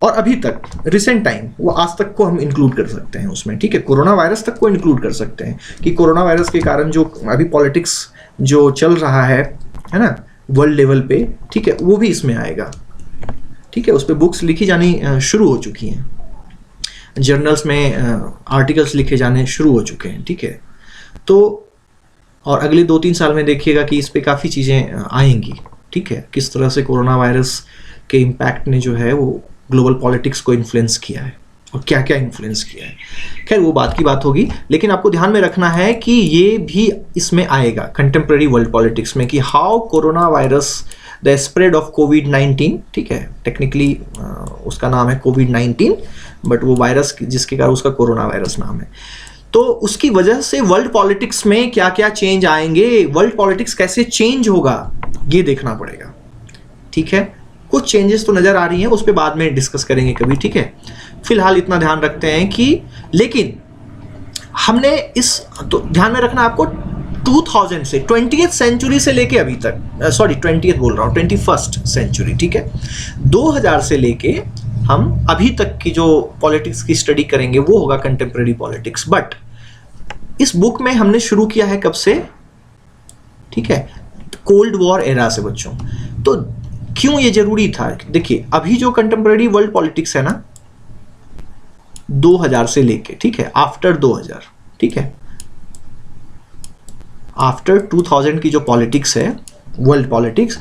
Speaker 1: और अभी तक रिसेंट टाइम, वो आज तक को हम इंक्लूड कर सकते हैं उसमें, ठीक है। कोरोना वायरस तक को इंक्लूड कर सकते हैं कि कोरोना वायरस के कारण जो अभी पॉलिटिक्स जो चल रहा है ना, वर्ल्ड लेवल पे, ठीक है, वो भी इसमें आएगा, ठीक है। उस पर बुक्स लिखी जानी शुरू हो चुकी हैं, जर्नल्स में आर्टिकल्स लिखे जाने शुरू हो चुके हैं, ठीक है। तो और अगले 2-3 साल में देखिएगा कि इस पे काफ़ी चीज़ें आएंगी, ठीक है, किस तरह से कोरोना वायरस के इम्पैक्ट ने जो है वो ग्लोबल पॉलिटिक्स को इन्फ्लुएंस किया है और क्या क्या इन्फ्लुएंस किया है। खैर वो बात की बात होगी, लेकिन आपको ध्यान में रखना है कि ये भी इसमें आएगा कंटेम्प्रेरी वर्ल्ड पॉलिटिक्स में, कि how corona virus, the spread of कोविड-19, ठीक है, टेक्निकली उसका नाम है कोविड-19, बट वो वायरस जिसके कारण उसका कोरोना वायरस नाम है। तो उसकी वजह से वर्ल्ड पॉलिटिक्स में क्या क्या चेंज आएंगे, वर्ल्ड पॉलिटिक्स कैसे चेंज होगा, ये देखना पड़ेगा, ठीक है। कुछ चेंजेस तो नजर आ रही हैं, उस पर बाद में डिस्कस करेंगे कभी, ठीक है। फिलहाल इतना ध्यान रखते हैं कि, लेकिन हमने इस, तो ध्यान में रखना आपको 2000 से 20th सेंचुरी से लेके अभी तक, सॉरी 20th बोल रहा हूँ, 21st सेंचुरी, ठीक है, 2000 से लेके हम अभी तक की जो पॉलिटिक्स की स्टडी करेंगे वो होगा कंटेम्प्रेरी पॉलिटिक्स। बट इस बुक में हमने शुरू किया है कब से, ठीक है, कोल्ड वॉर एरा से बच्चों। तो क्यों ये जरूरी था, देखिए अभी जो कंटेम्प्रेरी वर्ल्ड पॉलिटिक्स है ना, 2000 से लेके, ठीक है, आफ्टर 2000, ठीक है, आफ्टर 2000 की जो पॉलिटिक्स है, वर्ल्ड पॉलिटिक्स,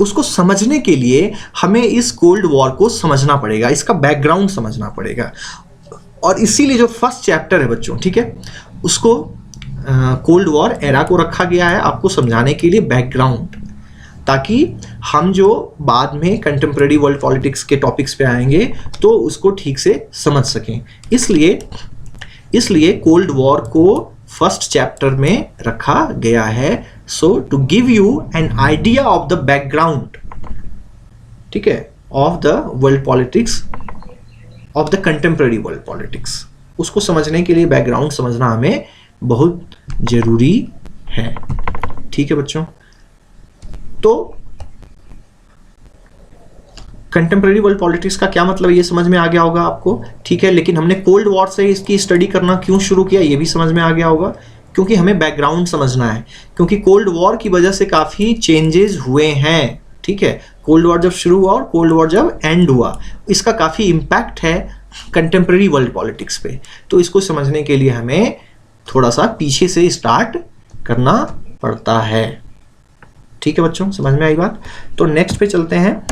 Speaker 1: उसको समझने के लिए हमें इस कोल्ड वॉर को समझना पड़ेगा, इसका बैकग्राउंड समझना पड़ेगा। और इसीलिए जो फर्स्ट चैप्टर है बच्चों, ठीक है, उसको कोल्ड वॉर एरा को रखा गया है आपको समझाने के लिए बैकग्राउंड, ताकि हम जो बाद में कंटेम्प्रेरी वर्ल्ड पॉलिटिक्स के टॉपिक्स पे आएंगे तो उसको ठीक से समझ सकें। इसलिए कोल्ड वॉर को फर्स्ट चैप्टर में रखा गया है, so to give you an idea of the background, ठीक है, of the world politics, of the contemporary world politics. उसको समझने के लिए बैकग्राउंड समझना हमें बहुत जरूरी है, ठीक है बच्चों। तो कंटेम्प्रेरी वर्ल्ड पॉलिटिक्स का क्या मतलब ये समझ में आ गया होगा आपको, ठीक है। लेकिन हमने कोल्ड वॉर से इसकी स्टडी करना क्यों शुरू किया ये भी समझ में आ गया होगा, क्योंकि हमें बैकग्राउंड समझना है, क्योंकि कोल्ड वॉर की वजह से काफ़ी चेंजेस हुए हैं, ठीक है। कोल्ड वॉर जब शुरू हुआ और कोल्ड वॉर जब एंड हुआ, इसका काफ़ी इम्पैक्ट है कंटेम्प्रेरी वर्ल्ड पॉलिटिक्स पे। तो इसको समझने के लिए हमें थोड़ा सा पीछे से स्टार्ट करना पड़ता है, ठीक है बच्चों, समझ में आई बात। तो नेक्स्ट पे चलते हैं।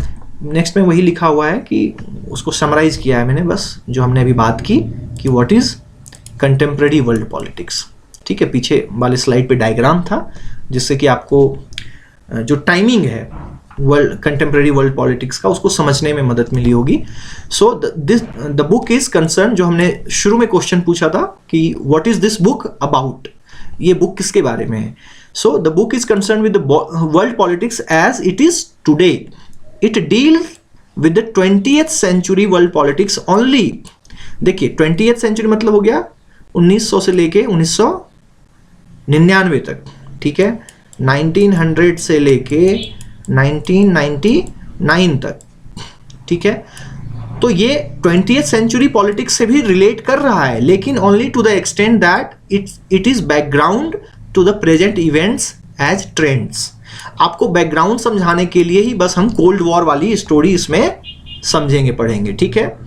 Speaker 1: नेक्स्ट में वही लिखा हुआ है कि उसको समराइज किया है मैंने, बस जो हमने अभी बात की कि what is contemporary world politics, ठीक है। पीछे वाले स्लाइड पे डायग्राम था जिससे कि आपको जो टाइमिंग है वर्ल्ड कंटेम्प्रेरी वर्ल्ड पॉलिटिक्स का उसको समझने में मदद मिली होगी। So the book is concern, जो हमने शुरू में क्वेश्चन पूछा था कि what is this book about, ये बुक किसके बारे में है। So the book is concern with the world politics as it is today. It deals with the 20th century world politics only। देखिए 20th century मतलब हो गया 1900 से लेके 1999 तक, ठीक है, 1900 से लेके 1999 तक, ठीक है। तो ये 20th century पॉलिटिक्स से भी रिलेट कर रहा है, लेकिन only to the extent that it is background to the present events as trends. आपको बैकग्राउंड समझाने के लिए ही बस हम कोल्ड वॉर वाली स्टोरी इसमें समझेंगे, पढ़ेंगे, ठीक है।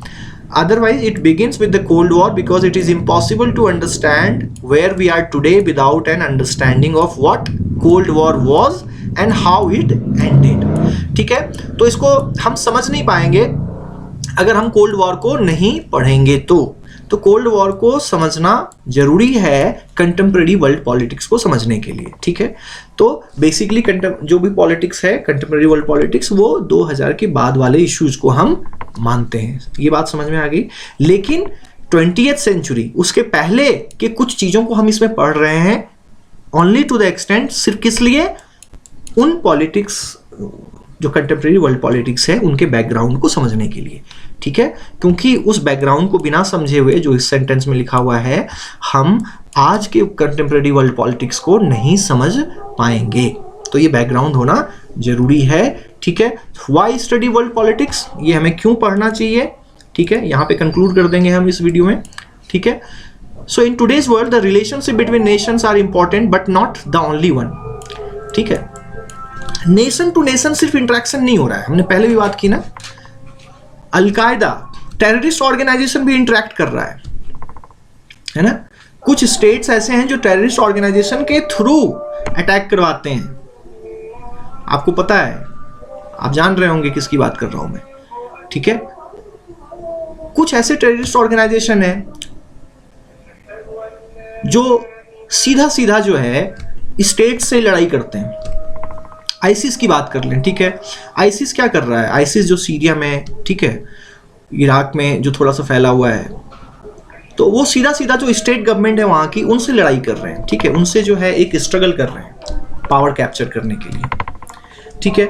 Speaker 1: Otherwise, it begins with the Cold War because it is impossible to understand where we are today without an understanding of what Cold War was and how it ended। ठीक है, तो इसको हम समझ नहीं पाएंगे अगर हम कोल्ड वॉर को नहीं पढ़ेंगे। तो कोल्ड वॉर को समझना जरूरी है कंटेम्प्रेरी वर्ल्ड पॉलिटिक्स को समझने के लिए, ठीक है। तो बेसिकली जो भी पॉलिटिक्स है, कंटेम्प्रेरी वर्ल्ड पॉलिटिक्स, वो 2000 के बाद वाले इश्यूज को हम मानते हैं। ये बात समझ में आ गई। लेकिन 20th सेंचुरी, उसके पहले के कुछ चीजों को हम इसमें पढ़ रहे हैं ओनली टू द एक्सटेंट, सिर्फ किस लिए, उन पॉलिटिक्स जो कंटेम्प्रेरी वर्ल्ड पॉलिटिक्स है उनके बैकग्राउंड को समझने के लिए, ठीक है। क्योंकि उस बैकग्राउंड को बिना समझे हुए जो इस सेंटेंस में लिखा हुआ है, हम आज के कंटेम्प्रेरी वर्ल्ड पॉलिटिक्स को नहीं समझ पाएंगे। तो ये बैकग्राउंड होना जरूरी है, ठीक है। व्हाई स्टडी वर्ल्ड पॉलिटिक्स, ये हमें क्यों पढ़ना चाहिए, ठीक है। यहाँ पे कंक्लूड कर देंगे हम इस वीडियो में, ठीक है। So in today's world the relationship between nations are important but not the only one, ठीक है। नेशन टू नेशन सिर्फ इंटरेक्शन नहीं हो रहा है, हमने पहले भी बात की ना। अलकायदा टेररिस्ट ऑर्गेनाइजेशन भी इंटरेक्ट कर रहा है ना। कुछ स्टेट्स ऐसे हैं जो टेररिस्ट ऑर्गेनाइजेशन के थ्रू अटैक करवाते हैं, आपको पता है, आप जान रहे होंगे किसकी बात कर रहा हूं मैं, ठीक है। कुछ ऐसे टेररिस्ट ऑर्गेनाइजेशन है जो सीधा सीधा जो है स्टेट से लड़ाई करते हैं। आईसिस की बात कर लें, ठीक है। आईसिस क्या कर रहा है, आईसिस जो सीरिया में, ठीक है, इराक में जो थोड़ा सा फैला हुआ है, तो वो सीधा सीधा जो स्टेट गवर्नमेंट है वहां की, उनसे लड़ाई कर रहे हैं, ठीक है। उनसे जो है एक स्ट्रगल कर रहे हैं पावर कैप्चर करने के लिए, ठीक है।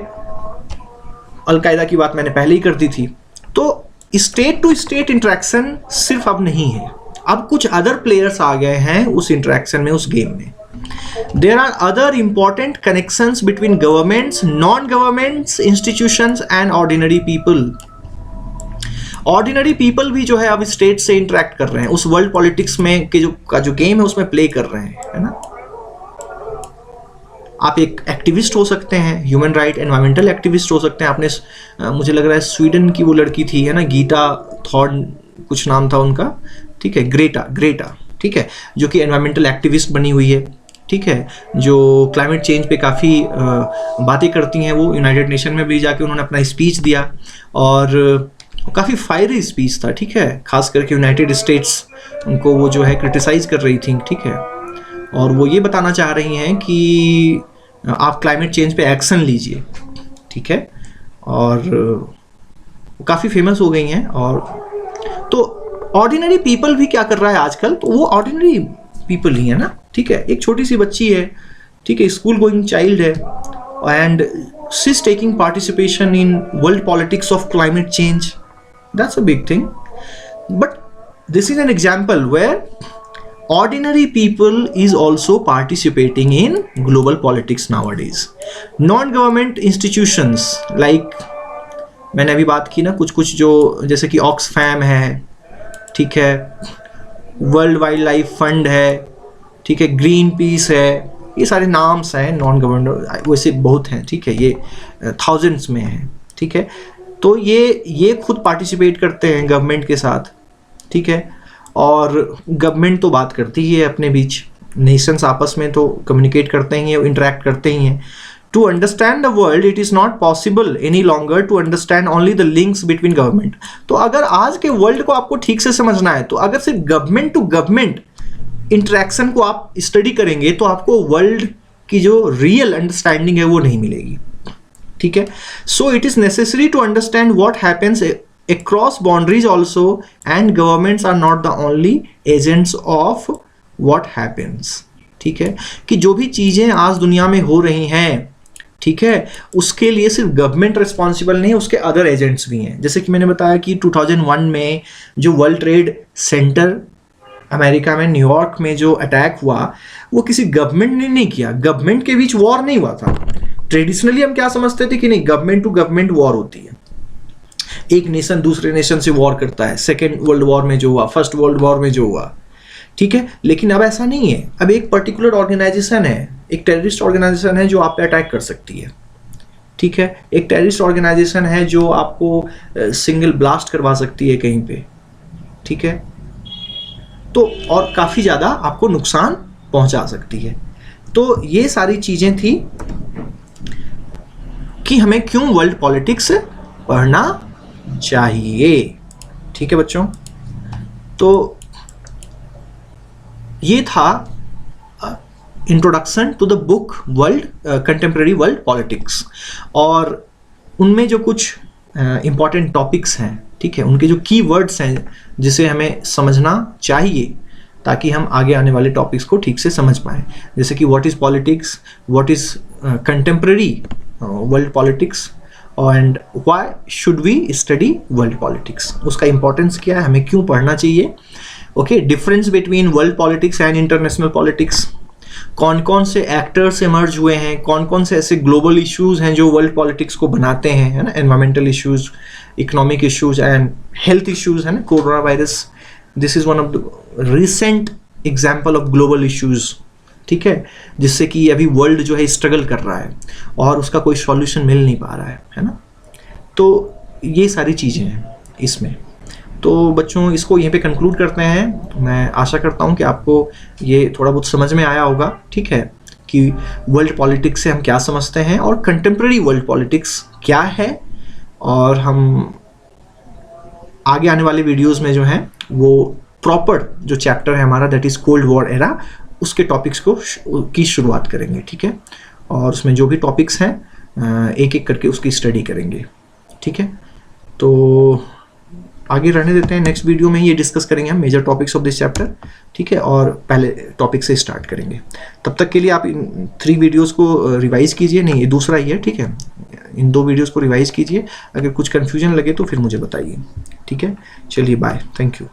Speaker 1: अलकायदा की बात मैंने पहले ही कर दी थी। तो स्टेट टू स्टेट इंटरेक्शन सिर्फ अब नहीं है, अब कुछ अदर प्लेयर्स आ गए हैं उस इंटरेक्शन में, उस गेम में। There are other important connections between governments, non-governments, institutions and ordinary people। Ordinary people भी जो है अब स्टेट से इंटरेक्ट कर रहे हैं, उस वर्ल्ड पॉलिटिक्स में के जो गेम है उसमें प्ले कर रहे हैं, है ना। आप एक एक्टिविस्ट हो सकते हैं, ह्यूमन राइट एनवायरमेंटल एक्टिविस्ट हो सकते हैं। आपने मुझे लग रहा है स्वीडन की वो लड़की थी, है ना, गीता थॉर्न कुछ नाम था उनका, ठीक है, ग्रेटा, ठीक है, जो कि एनवायरमेंटल एक्टिविस्ट बनी हुई है, ठीक है, जो क्लाइमेट चेंज पे काफ़ी बातें करती हैं। वो यूनाइटेड नेशन में भी जाके उन्होंने अपना स्पीच दिया और काफ़ी फायरी स्पीच था, ठीक है। खास करके यूनाइटेड स्टेट्स उनको वो जो है क्रिटिसाइज कर रही थी, ठीक है। और वो ये बताना चाह रही हैं कि आप क्लाइमेट चेंज पे एक्शन लीजिए, ठीक है। और काफ़ी फेमस हो गई हैं। और तो ऑर्डिनरी पीपल भी क्या कर रहा है आजकल, तो वो ऑर्डिनरी पीपल ही है ना, ठीक है। एक छोटी सी बच्ची है, ठीक है, स्कूल गोइंग चाइल्ड है, and she is taking participation in world politics of climate change. That's a big thing, but this is an example where ordinary people is also participating in global politics nowadays। non-government institutions like मैंने अभी बात की ना, कुछ जो जैसे कि Oxfam है, ठीक है, वर्ल्ड वाइल्ड लाइफ फंड है, ठीक है, ग्रीन पीस है, ये सारे नाम्स हैं नॉन गवर्नमेंट, वैसे बहुत हैं, ठीक है, ये थाउजेंड्स में हैं, ठीक है। तो ये खुद पार्टिसिपेट करते हैं गवर्नमेंट के साथ, ठीक है। और गवर्नमेंट तो बात करती ही है अपने बीच, नेशंस आपस में तो कम्युनिकेट करते ही हैं, इंटरेक्ट करते ही हैं। To understand the world it is not possible any longer to understand only the links between government. तो अगर आज के वर्ल्ड को आपको ठीक से समझना है, तो अगर सिर्फ गवर्नमेंट टू गवर्नमेंट इंटरेक्शन को आप स्टडी करेंगे तो आपको वर्ल्ड की जो रियल अंडरस्टैंडिंग है वो नहीं मिलेगी, ठीक है। So it is necessary to understand what happens across boundaries also, and governments are not the only agents of what happens, ठीक है। कि जो भी चीज़ें आज दुनिया में हो रही हैं, ठीक है, उसके लिए सिर्फ गवर्नमेंट रिस्पॉन्सिबल नहीं है, उसके अदर एजेंट्स भी हैं। जैसे कि मैंने बताया कि 2001 में जो वर्ल्ड ट्रेड सेंटर अमेरिका में न्यूयॉर्क में जो अटैक हुआ, वो किसी गवर्नमेंट ने नहीं किया, गवर्नमेंट के बीच वॉर नहीं हुआ था। ट्रेडिशनली हम क्या समझते थे कि नहीं, गवर्नमेंट टू गवर्नमेंट वॉर होती है, एक नेशन दूसरे नेशन से वॉर करता है, सेकेंड वर्ल्ड वॉर में जो हुआ, फर्स्ट वर्ल्ड वॉर में जो हुआ, ठीक है। लेकिन अब ऐसा नहीं है, अब एक पर्टिकुलर ऑर्गेनाइजेशन है, एक टेररिस्ट ऑर्गेनाइजेशन है जो आप पे अटैक कर सकती है, ठीक है, एक टेररिस्ट ऑर्गेनाइजेशन है जो आपको सिंगल ब्लास्ट करवा सकती है कहीं पे, ठीक है, तो और काफ़ी ज़्यादा आपको नुकसान पहुंचा सकती है। तो ये सारी चीज़ें थी कि हमें क्यों वर्ल्ड पॉलिटिक्स पढ़ना चाहिए, ठीक है बच्चों। तो ये था introduction to the book world contemporary world politics, और उनमें जो कुछ इंपॉर्टेंट टॉपिक्स हैं, ठीक है, उनके जो की वर्ड्स हैं जिसे हमें समझना चाहिए ताकि हम आगे आने वाले टॉपिक्स को ठीक से समझ पाएँ। जैसे कि what is politics, what is contemporary world politics, and why should we study world politics, उसका इंपॉर्टेंस क्या है, हमें क्यों पढ़ना चाहिए, okay, difference between world politics and international politics, कौन कौन से एक्टर्स इमर्ज हुए हैं, कौन कौन से ऐसे ग्लोबल इश्यूज हैं जो वर्ल्ड पॉलिटिक्स को बनाते हैं, है ना, environmental issues, economic issues and health issues, है ना, corona virus, this is one of the recent example of global issues, ठीक है, जिससे कि अभी वर्ल्ड जो है स्ट्रगल कर रहा है और उसका कोई सॉल्यूशन मिल नहीं पा रहा है ना। तो ये सारी चीज़ें हैं इसमें। तो बच्चों इसको यहीं पे कंक्लूड करते हैं। मैं आशा करता हूँ कि आपको ये थोड़ा बहुत समझ में आया होगा, ठीक है, कि वर्ल्ड पॉलिटिक्स से हम क्या समझते हैं और कंटेम्प्रेरी वर्ल्ड पॉलिटिक्स क्या है, और हम आगे आने वाले वीडियोस में जो हैं वो प्रॉपर जो चैप्टर है हमारा that is cold war era, उसके टॉपिक्स की शुरुआत करेंगे, ठीक है, और उसमें जो भी टॉपिक्स हैं एक एक करके उसकी स्टडी करेंगे, ठीक है। तो आगे रहने देते हैं, नेक्स्ट वीडियो में ये डिस्कस करेंगे हम major topics of this chapter, ठीक है, और पहले टॉपिक से स्टार्ट करेंगे। तब तक के लिए आप इन 3 वीडियोस को रिवाइज कीजिए, नहीं ये दूसरा ही है, ठीक है, इन 2 वीडियोस को रिवाइज कीजिए, अगर कुछ कन्फ्यूजन लगे तो फिर मुझे बताइए, ठीक है। चलिए बाय, थैंक यू।